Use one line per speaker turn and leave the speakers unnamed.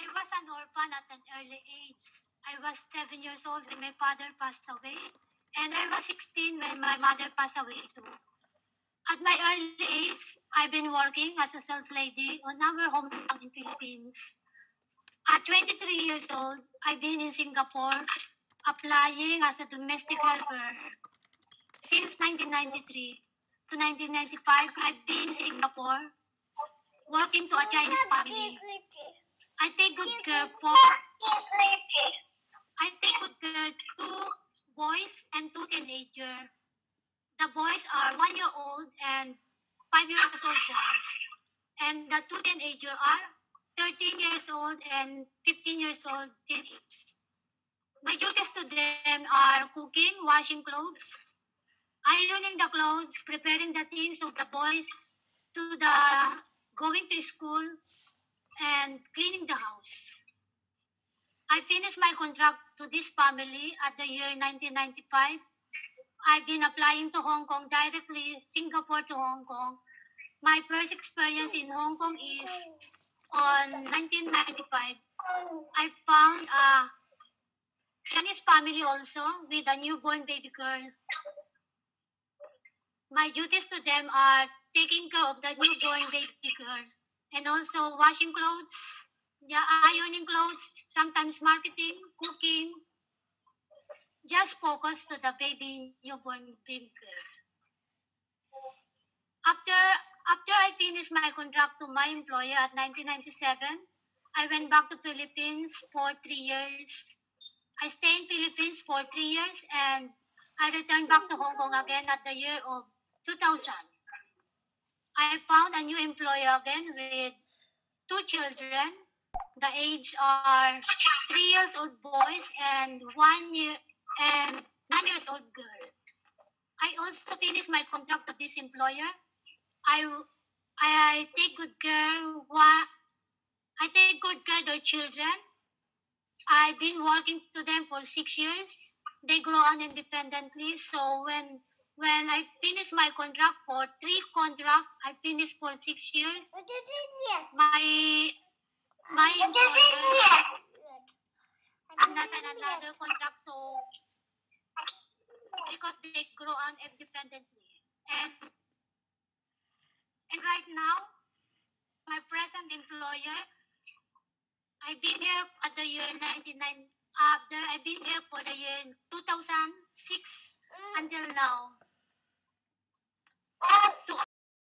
I was an orphan at an early age. I was 7 years old when my father passed away, and I was 16 when my mother passed away too. At my early age, I've been working as a sales lady on our hometown in Philippines. At 23 years old, I've been in Singapore applying as a domestic helper. Since 1993 to 1995, I've been in Singapore working to a Chinese family. I take good care for I take good care two boys and two teenagers. The boys are 1 year old and 5 years old boys. And the two teenagers are 13 years old and 15 years old teenagers. My duties to them are cooking, washing clothes, ironing the clothes, preparing the things of the boys to the going to school, and cleaning the house. I finished my contract to this family at the year 1995. I've been applying to Hong Kong directly, Singapore to Hong Kong. My first experience in Hong Kong is on 1995. I found a Chinese family also with a newborn baby girl. My duties to them are taking care of the newborn baby girl and also washing clothes, yeah, ironing clothes, sometimes marketing, cooking, just focus to the newborn baby girl. After I finished my contract to my employer at 1997, I went back to Philippines for 3 years. I stayed in Philippines for 3 years and I returned back to Hong Kong again at the year of 2000. I found a new employer again with two children. The age are 3 years old boys and 1 year and 9 years old girl. I also finished my contract to this employer. I take good care I take good care of their children. I've been working to them for 6 years. They grow on independently. So when I finish my contract for 3 contract, I finished for 6 years. My employer and that's another contract. So because they grow on independently, and right now my present employer, I've been here at the year 99. I've been here for the year 2006 until now.